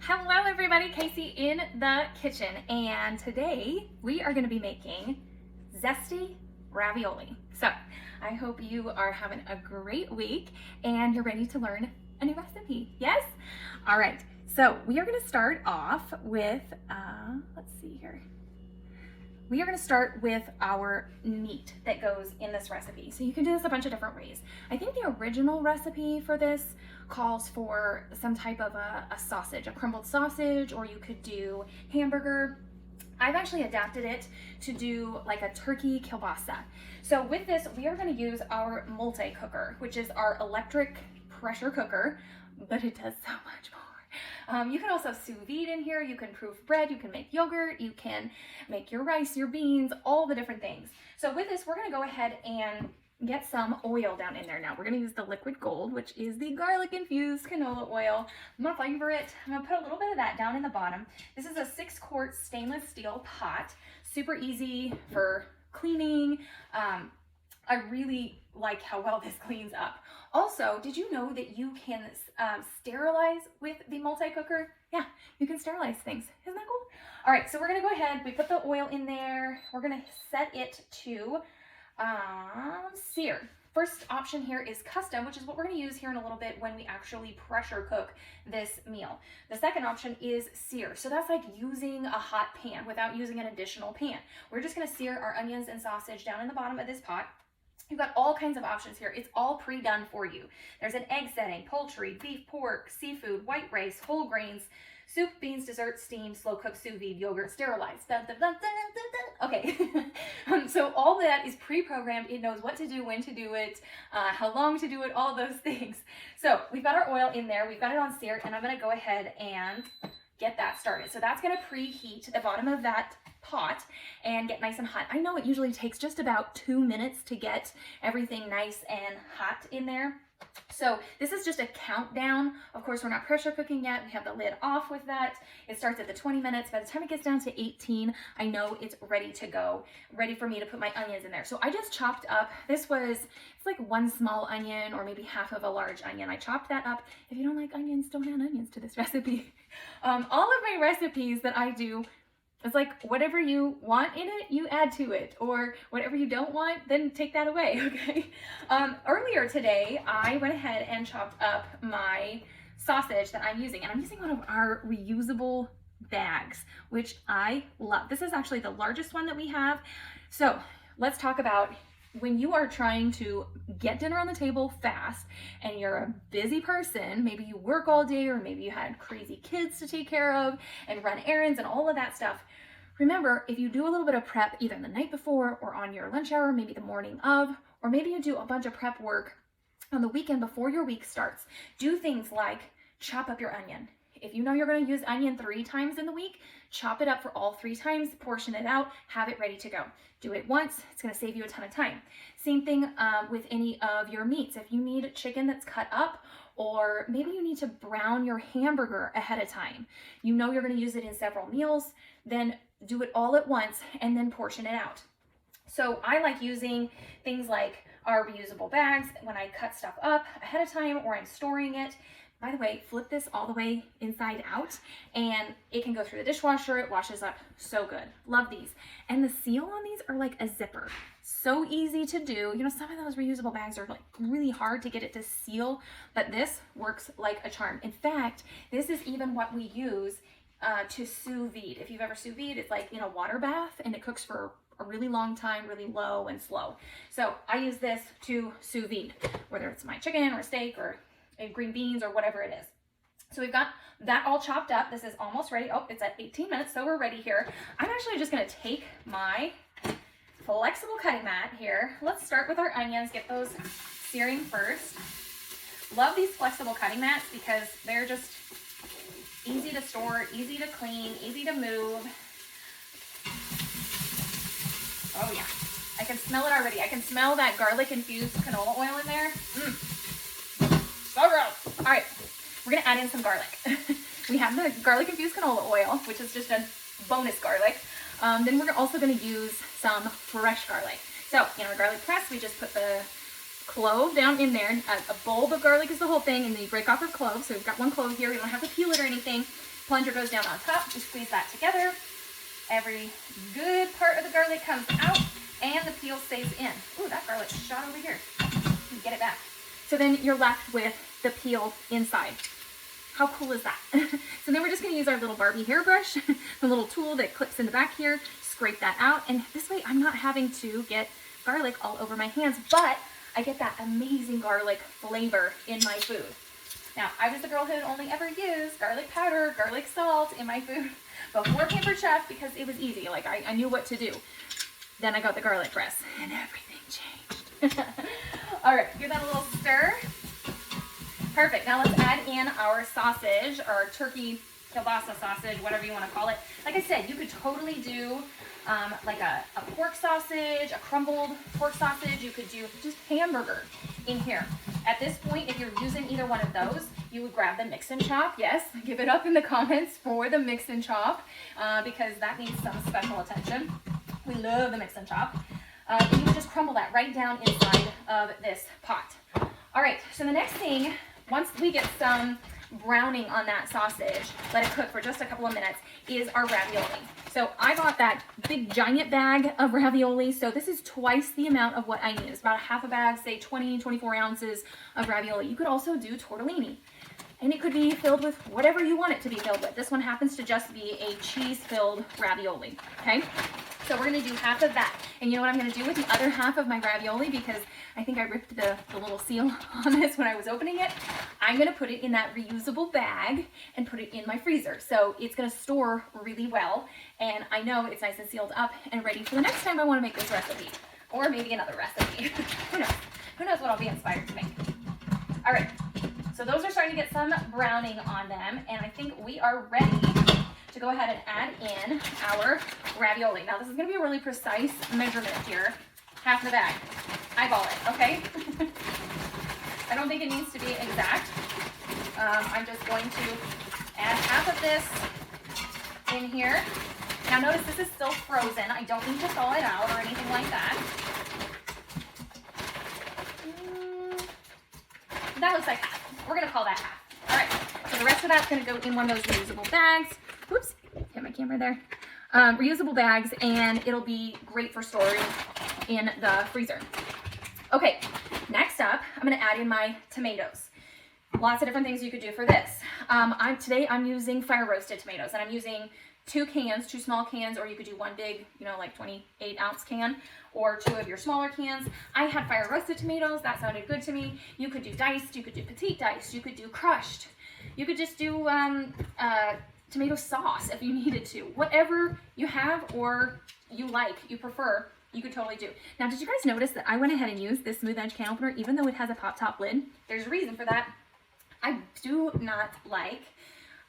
Hello everybody, Casey in the kitchen, and today we are going to be making zesty ravioli. So I hope you are having a great week and you're ready to learn a new recipe. Yes? All right, so we are going to start off with, let's see here. We are going to start with our meat that goes in this recipe. So you can do this a bunch of different ways. I think the original recipe for this calls for some type of a sausage, a crumbled sausage, or you could do hamburger. I've actually adapted it to do like a turkey kielbasa. So with this, we are going to use our multi-cooker, which is our electric pressure cooker, but it does so much more. You can also sous vide in here, you can proof bread, you can make yogurt, you can make your rice, your beans, all the different things. So with this, we're gonna go ahead and get some oil down in there. Now we're gonna use the liquid gold, which is the garlic infused canola oil. I'm gonna flavor it. I'm gonna put a little bit of that down in the bottom. This is a 6-quart stainless steel pot, super easy for cleaning. I really like how well this cleans up. Also, did you know that you can sterilize with the multi-cooker? Yeah, you can sterilize things. Isn't that cool? All right, so we're gonna go ahead. We put the oil in there. We're gonna set it to sear. First option here is custom, which is what we're gonna use here in a little bit when we actually pressure cook this meal. The second option is sear. So that's like using a hot pan without using an additional pan. We're just gonna sear our onions and sausage down in the bottom of this pot. You've got all kinds of options here. It's all pre-done for you. There's an egg setting, poultry, beef, pork, seafood, white rice, whole grains, soup, beans, dessert, steamed, slow cooked, sous vide, yogurt, sterilized. Dun, dun, dun, dun, dun, dun. Okay. So all that is pre-programmed. It knows what to do, when to do it, how long to do it, all those things. So we've got our oil in there. We've got it on sear, and I'm going to go ahead and get that started. So that's going to preheat the bottom of that pot and get nice and hot. I know it usually takes just about 2 minutes to get everything nice and hot in there. So this is just a countdown. Of course, we're not pressure cooking yet. We have the lid off with that. It starts at the 20 minutes. By the time it gets down to 18, I know it's ready to go, ready for me to put my onions in there. So I just chopped up, it's like 1 small onion or maybe half of a large onion. I chopped that up. If you don't like onions, don't add onions to this recipe. All of my recipes that I do, it's like whatever you want in it, you add to it, or whatever you don't want, then take that away, okay? Earlier today, I went ahead and chopped up my sausage that I'm using, and I'm using one of our reusable bags, which I love. This is actually the largest one that we have. So let's talk about when you are trying to get dinner on the table fast and you're a busy person, maybe you work all day or maybe you had crazy kids to take care of and run errands and all of that stuff. Remember, if you do a little bit of prep either the night before or on your lunch hour, maybe the morning of, or maybe you do a bunch of prep work on the weekend before your week starts, do things like chop up your onion. If you know you're going to use onion 3 times in the week, chop it up for all 3 times, portion it out, have it ready to go. Do it once, it's going to save you a ton of time. Same thing with any of your meats. If you need chicken that's cut up, or maybe you need to brown your hamburger ahead of time, you know you're going to use it in several meals, then do it all at once and then portion it out. So I like using things like our reusable bags when I cut stuff up ahead of time or I'm storing it. By the way, flip this all the way inside out and it can go through the dishwasher. It washes up so good. Love these. And the seal on these are like a zipper. So easy to do. You know, some of those reusable bags are like really hard to get it to seal, but this works like a charm. In fact, this is even what we use to sous vide. If you've ever sous vide, it's like in a water bath and it cooks for a really long time, really low and slow. So I use this to sous vide, whether it's my chicken or steak or green beans or whatever it is. So we've got that all chopped up. This is almost ready. Oh, it's at 18 minutes, so we're ready here. I'm actually just gonna take my flexible cutting mat here. Let's start with our onions, get those searing first. Love these flexible cutting mats because they're just easy to store, easy to clean, easy to move. Oh yeah, I can smell it already. I can smell that garlic infused canola oil in there. So gross. All right, we're gonna add in some garlic. We have the garlic infused canola oil, which is just a bonus garlic. Then we're also gonna use some fresh garlic. So in our garlic press, we just put the clove down in there. A bulb of garlic is the whole thing, and then you break off our clove. So we've got 1 clove here. We don't have to peel it or anything. Plunger goes down on top. You squeeze that together. Every good part of the garlic comes out and the peel stays in. Ooh, that garlic shot over here. Get it back. So then you're left with the peel inside. How cool is that? So then we're just gonna use our little Barbie hairbrush, the little tool that clips in the back here, scrape that out, and this way I'm not having to get garlic all over my hands, but I get that amazing garlic flavor in my food. Now, I was the girl who had only ever used garlic powder, garlic salt in my food before Pampered Chef because it was easy. Like, I knew what to do. Then I got the garlic press, and everything changed. All right, give that a little stir. Perfect. Now let's add in our sausage, our turkey kielbasa sausage, whatever you want to call it. Like I said, you could totally do like a pork sausage, a crumbled pork sausage. You could do just hamburger in here. At this point, if you're using either one of those, you would grab the mix and chop. Yes, give it up in the comments for the mix and chop because that needs some special attention. We love the mix and chop. And you would just crumble that right down inside of this pot. All right, so the next thing, once we get some browning on that sausage, let it cook for just a couple of minutes, is our ravioli. So I bought that big giant bag of ravioli. So this is twice the amount of what I need. It's about half a bag, say 20, 24 ounces of ravioli. You could also do tortellini. And it could be filled with whatever you want it to be filled with. This one happens to just be a cheese-filled ravioli, okay? So we're gonna do half of that. And you know what I'm gonna do with the other half of my ravioli, because I think I ripped the little seal on this when I was opening it. I'm gonna put it in that reusable bag and put it in my freezer. So it's gonna store really well. And I know it's nice and sealed up and ready for the next time I wanna make this recipe. Or maybe another recipe. Who knows? Who knows what I'll be inspired to make. All right, so those are starting to get some browning on them. And I think we are ready to go ahead and add in our ravioli. Now this is gonna be a really precise measurement here. Half the bag. Eyeball it, okay? I don't think it needs to be exact. I'm just going to add half of this in here. Now notice this is still frozen. I don't need to thaw it out or anything like that. That looks like half. We're gonna call that half. All right, so the rest of that's gonna go in one of those reusable bags. Oops, hit my camera there. Reusable bags, and it'll be great for storing in the freezer. Okay, next up, I'm gonna add in my tomatoes. Lots of different things you could do for this. Today I'm using fire roasted tomatoes, and I'm using 2 cans, 2 small cans, or you could do one big, you know, like 28 ounce can, or 2 of your smaller cans. I had fire roasted tomatoes, that sounded good to me. You could do diced, you could do petite diced, you could do crushed. You could just do tomato sauce if you needed to. Whatever you have or you like, you prefer, you could totally do. Now, did you guys notice that I went ahead and used this smooth edge can opener even though it has a pop top lid? There's a reason for that. I do not like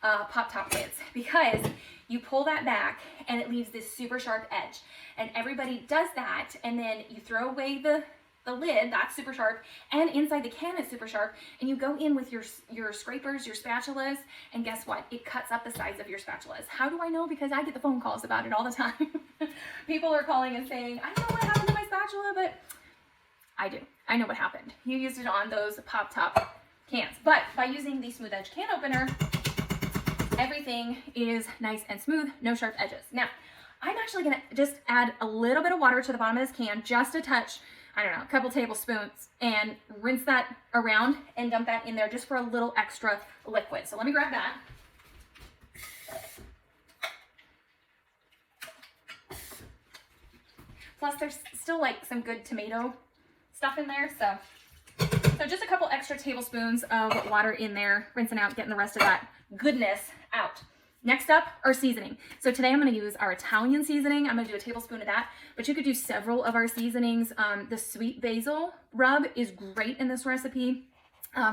pop top lids because you pull that back and it leaves this super sharp edge. And everybody does that, and then you throw away the lid, that's super sharp, and inside the can is super sharp, and you go in with your scrapers, your spatulas, and guess what? It cuts up the sides of your spatulas. How do I know? Because I get the phone calls about it all the time. People are calling and saying, I don't know what happened to my spatula, but I do. I know what happened. You used it on those pop top cans. But by using the smooth edge can opener, everything is nice and smooth, no sharp edges. Now, I'm actually gonna just add a little bit of water to the bottom of this can, just a touch, I don't know, a couple tablespoons, and rinse that around and dump that in there just for a little extra liquid. So let me grab that. Plus there's still like some good tomato stuff in there, so just a couple extra tablespoons of water in there, rinsing out, getting the rest of that goodness out. Next up, our seasoning. So today I'm going to use our Italian seasoning. I'm going to do a tablespoon of that, but you could do several of our seasonings. The sweet basil rub is great in this recipe.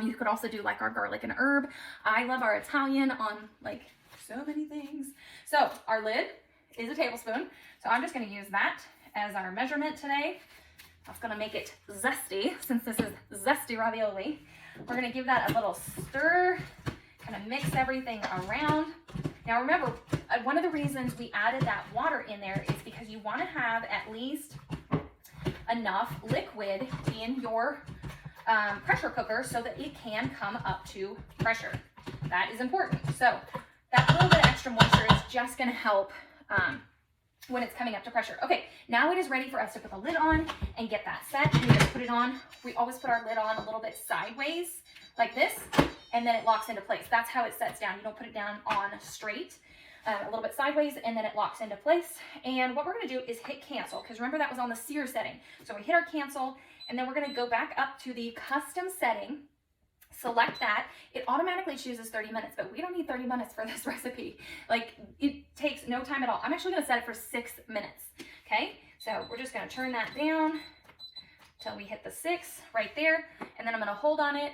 You could also do like our garlic and herb. I love our Italian on like so many things. So our lid is a tablespoon. So I'm just going to use that as our measurement today. That's going to make it zesty, since this is zesty ravioli. We're going to give that a little stir, kind of mix everything around. Now remember, one of the reasons we added that water in there is because you want to have at least enough liquid in your pressure cooker so that it can come up to pressure. That is important. So that little bit of extra moisture is just gonna help when it's coming up to pressure. Okay, now it is ready for us to put the lid on and get that set. We just put it on. We always put our lid on a little bit sideways like this, and then it locks into place. That's how it sets down. You don't put it down on straight, a little bit sideways, and then it locks into place. And what we're gonna do is hit cancel, because remember that was on the sear setting. So we hit our cancel, and then we're gonna go back up to the custom setting, select that. It automatically chooses 30 minutes, but we don't need 30 minutes for this recipe. Like, it takes no time at all. I'm actually gonna set it for 6 minutes, okay? So we're just gonna turn that down until we hit the 6 right there, and then I'm gonna hold on it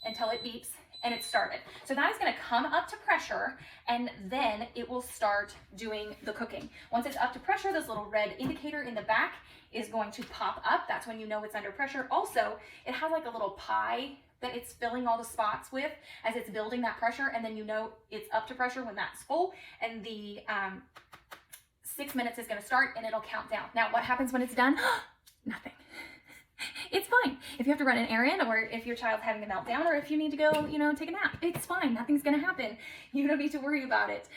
until it beeps and it started. So that is gonna come up to pressure, and then it will start doing the cooking. Once it's up to pressure, this little red indicator in the back is going to pop up. That's when you know it's under pressure. Also, it has like a little pie that it's filling all the spots with as it's building that pressure, and then you know it's up to pressure when that's full, and the 6 minutes is gonna start and it'll count down. Now, what happens when it's done? Nothing. It's fine. If you have to run an errand, or if your child's having a meltdown, or if you need to go, you know, take a nap, it's fine. Nothing's gonna happen. You don't need to worry about it.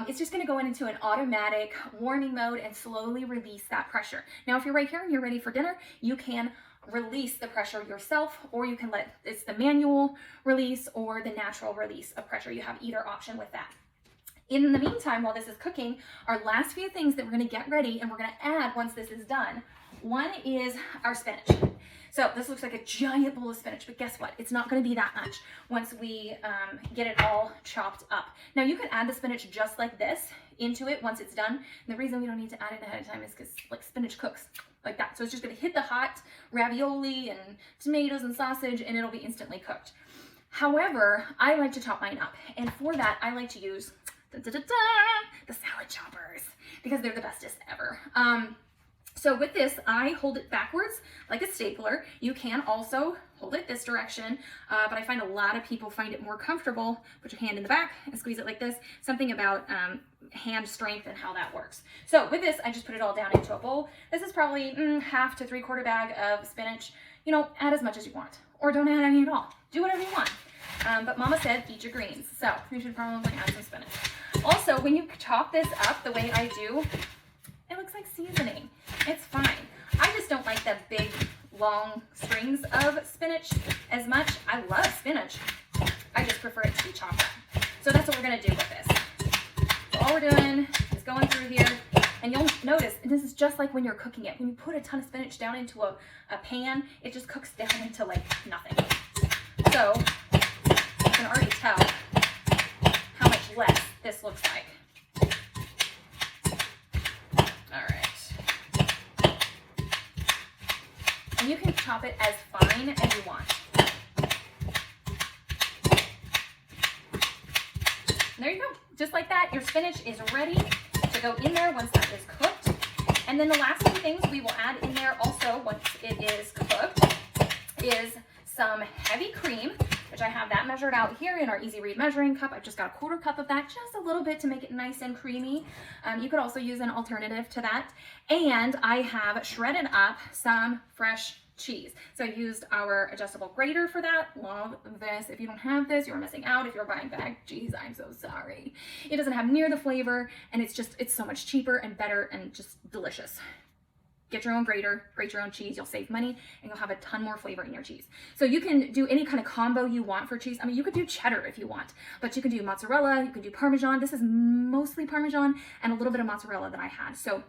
It's just gonna go into an automatic warming mode and slowly release that pressure. Now, if you're right here and you're ready for dinner, you can release the pressure yourself, or you can let it's the manual release or the natural release of pressure. You have either option with that. In the meantime, while this is cooking, our last few things that we're gonna get ready and we're gonna add once this is done, one is our spinach. So this looks like a giant bowl of spinach, but guess what? It's not gonna be that much once we get it all chopped up. Now, you can add the spinach just like this into it once it's done. And the reason we don't need to add it ahead of time is because like spinach cooks like that. So it's just gonna hit the hot ravioli and tomatoes and sausage, and it'll be instantly cooked. However, I like to chop mine up. And for that, I like to use the salad choppers, because they're the bestest ever. So with this, I hold it backwards like a stapler. You can also hold it this direction, but I find a lot of people find it more comfortable. Put your hand in the back and squeeze it like this. Something about hand strength and how that works. So with this, I just put it all down into a bowl. This is probably half to 3/4 bag of spinach. You know, add as much as you want, or don't add any at all. Do whatever you want. But Mama said, eat your greens. So you should probably add some spinach. Also, when you chop this up the way I do, it looks like seasoning. It's fine. I just don't like the big, long strings of spinach as much. I love spinach. I just prefer it to be chopped up. So that's what we're gonna do with this. So all we're doing is going through here, and you'll notice, and this is just like when you're cooking it. When you put a ton of spinach down into a pan, it just cooks down into like nothing. So you can already tell how much less this looks like. And you can chop it as fine as you want. And there you go. Just like that, your spinach is ready to go in there once that is cooked. And then the last few things we will add in there also once it is cooked is some heavy cream, which I have that measured out here in our Easy Read measuring cup. I've just got a 1/4 cup of that, just a little bit to make it nice and creamy. You could also use an alternative to that. And I have shredded up some fresh cheese. So I used our adjustable grater for that. Love this. If you don't have this, you're missing out. If you're buying bagged cheese, I'm so sorry. It doesn't have near the flavor, and it's so much cheaper and better and just delicious. Get your own grater, grate your own cheese. You'll save money, and you'll have a ton more flavor in your cheese. So you can do any kind of combo you want for cheese. I mean, you could do cheddar if you want, but you can do mozzarella, you can do Parmesan. This is mostly Parmesan and a little bit of mozzarella that I had. So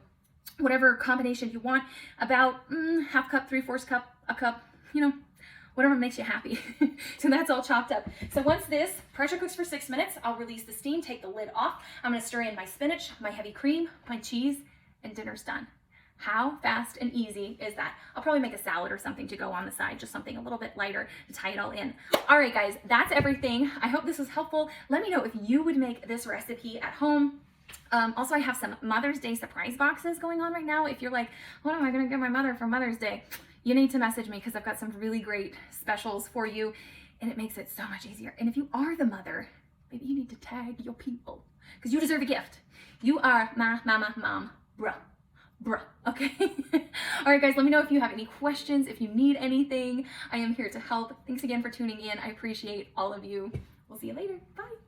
whatever combination you want, about 1/2 cup, 3/4 cup, a cup, you know, whatever makes you happy. So that's all chopped up. So once this pressure cooks for 6 minutes, I'll release the steam, take the lid off. I'm gonna stir in my spinach, my heavy cream, my cheese, and dinner's done. How fast and easy is that? I'll probably make a salad or something to go on the side, just something a little bit lighter to tie it all in. All right, guys, that's everything. I hope this was helpful. Let me know if you would make this recipe at home. Also, I have some Mother's Day surprise boxes going on right now. If you're like, what am I gonna give my mother for Mother's Day? You need to message me because I've got some really great specials for you, and it makes it so much easier. And if you are the mother, maybe you need to tag your people because you deserve a gift. You are my mama, mom, bruh. Okay. All right, guys, let me know if you have any questions, if you need anything. I am here to help. Thanks again for tuning in. I appreciate all of you. We'll see you later. Bye.